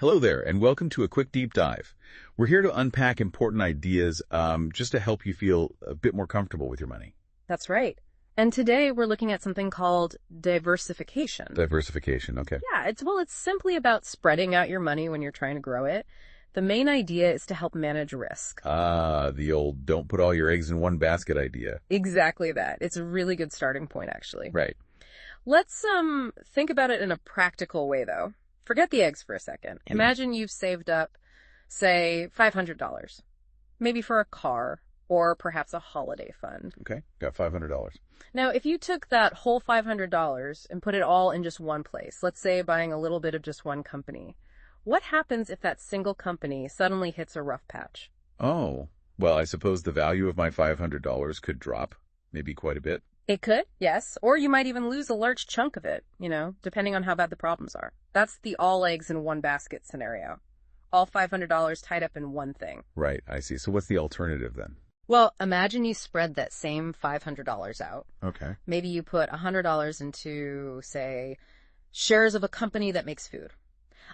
Hello there, and welcome to a quick deep dive. We're here to unpack important ideas just to help you feel a bit more comfortable with your money. That's right. And today we're looking at something called diversification. Diversification, okay. Yeah, it's simply about spreading out your money when you're trying to grow it. The main idea is to help manage risk. The old don't put all your eggs in one basket idea. Exactly that. It's a really good starting point, actually. Right. Let's think about it in a practical way, though. Forget the eggs for a second. Imagine you've saved up, say, $500, maybe for a car or perhaps a holiday fund. Okay, got $500. Now, if you took that whole $500 and put it all in just one place, let's say buying a little bit of just one company, what happens if that single company suddenly hits a rough patch? Oh, well, I suppose the value of my $500 could drop, maybe quite a bit. It could, yes. Or you might even lose a large chunk of it, depending on how bad the problems are. That's the all eggs in one basket scenario. All $500 tied up in one thing. Right, I see. So what's the alternative then? Well, imagine you spread that same $500 out. Okay. Maybe you put $100 into, say, shares of a company that makes food.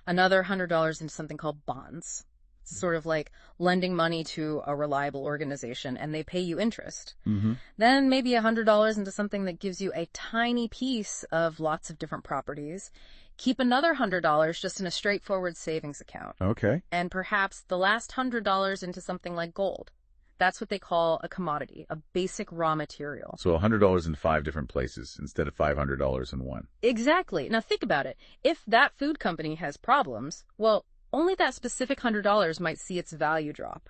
Another $100 into something called bonds. It's sort of like lending money to a reliable organization and they pay you interest. Mm-hmm. Then maybe $100 into something that gives you a tiny piece of lots of different properties. Keep another $100 just in a straightforward savings account. Okay. And perhaps the last $100 into something like gold. That's what they call a commodity, a basic raw material. So $100 in 5 different places instead of $500 in one. Exactly. Now think about it. If that food company has problems, well, only that specific $100 might see its value drop.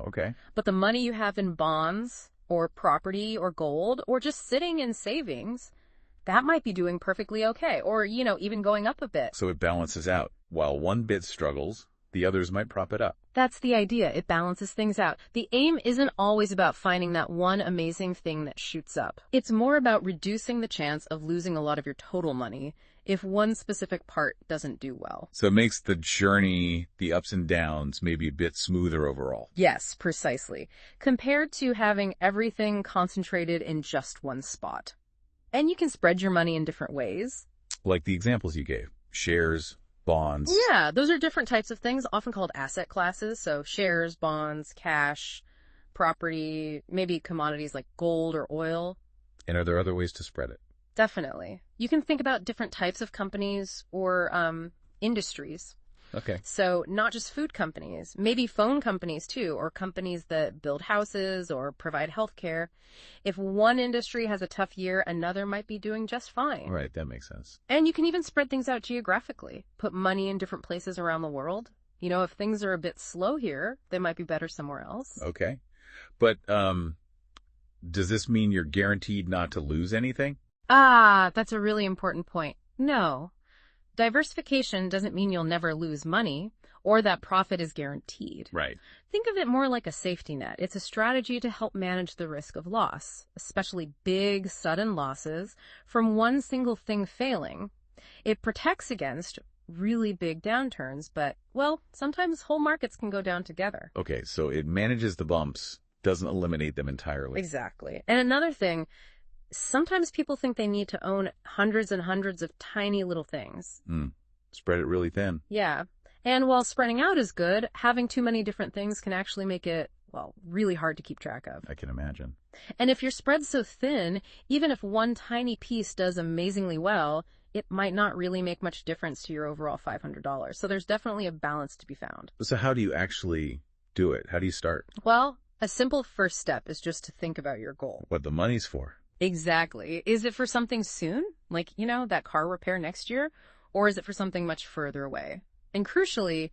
Okay. But the money you have in bonds or property or gold or just sitting in savings, that might be doing perfectly okay or, even going up a bit. So it balances out. While one bit struggles, the others might prop it up. That's the idea. It balances things out. The aim isn't always about finding that one amazing thing that shoots up. It's more about reducing the chance of losing a lot of your total money if one specific part doesn't do well. So it makes the journey, the ups and downs, maybe a bit smoother overall. Yes, precisely. Compared to having everything concentrated in just one spot. And you can spread your money in different ways. Like the examples you gave. Shares, bonds. Yeah, those are different types of things, often called asset classes. So shares, bonds, cash, property, maybe commodities like gold or oil. And are there other ways to spread it? Definitely. You can think about different types of companies or industries. Okay. So not just food companies, maybe phone companies too, or companies that build houses or provide healthcare. If one industry has a tough year, another might be doing just fine. Right, that makes sense. And you can even spread things out geographically, put money in different places around the world. If things are a bit slow here, they might be better somewhere else. Okay. But does this mean you're guaranteed not to lose anything? That's a really important point. No. Diversification doesn't mean you'll never lose money or that profit is guaranteed. Right. Think of it more like a safety net. It's a strategy to help manage the risk of loss, especially big, sudden losses from one single thing failing. It protects against really big downturns, but, sometimes whole markets can go down together. Okay, so it manages the bumps, doesn't eliminate them entirely. Exactly. And another thing, sometimes people think they need to own hundreds and hundreds of tiny little things. Spread it really thin. Yeah. And while spreading out is good, having too many different things can actually make it, really hard to keep track of. I can imagine. And if you're spread so thin, even if one tiny piece does amazingly well, it might not really make much difference to your overall $500. So there's definitely a balance to be found. So how do you actually do it? How do you start? Well, a simple first step is just to think about your goal. What the money's for. Exactly. Is it for something soon? Like, that car repair next year? Or is it for something much further away? And crucially,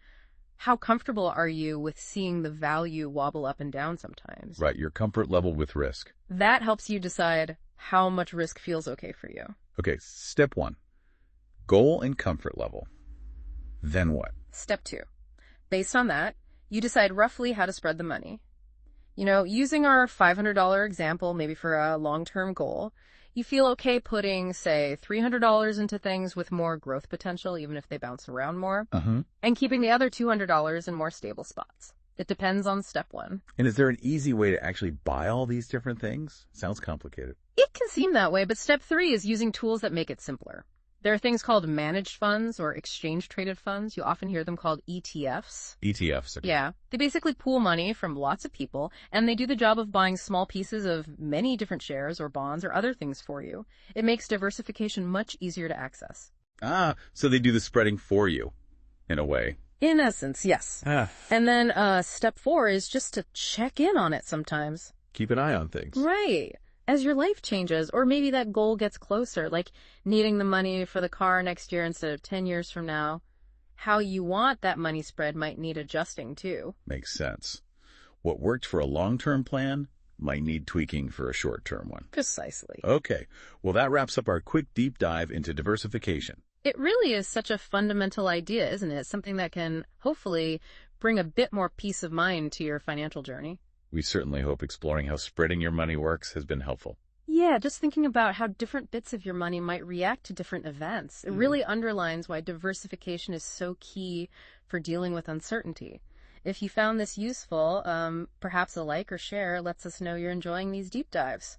how comfortable are you with seeing the value wobble up and down sometimes? Right, your comfort level with risk. That helps you decide how much risk feels okay for you. Okay, step 1. Goal and comfort level. Then what? Step 2. Based on that, you decide roughly how to spread the money. Using our $500 example, maybe for a long-term goal, you feel okay putting, say, $300 into things with more growth potential, even if they bounce around more, and keeping the other $200 in more stable spots. It depends on step 1. And is there an easy way to actually buy all these different things? Sounds complicated. It can seem that way, but step 3 is using tools that make it simpler. There are things called managed funds or exchange-traded funds. You often hear them called ETFs. ETFs. Okay. Yeah, they basically pool money from lots of people, and they do the job of buying small pieces of many different shares or bonds or other things for you. It makes diversification much easier to access. Ah, so they do the spreading for you, in a way. In essence, yes. And then step 4 is just to check in on it sometimes. Keep an eye on things. Right. As your life changes, or maybe that goal gets closer, like needing the money for the car next year instead of 10 years from now, how you want that money spread might need adjusting too. Makes sense. What worked for a long-term plan might need tweaking for a short-term one. Precisely. Okay, well, that wraps up our quick deep dive into diversification. It really is such a fundamental idea, isn't it? Something that can hopefully bring a bit more peace of mind to your financial journey. We certainly hope exploring how spreading your money works has been helpful. Yeah, just thinking about how different bits of your money might react to different events. It really underlines why diversification is so key for dealing with uncertainty. If you found this useful, perhaps a like or share lets us know you're enjoying these deep dives.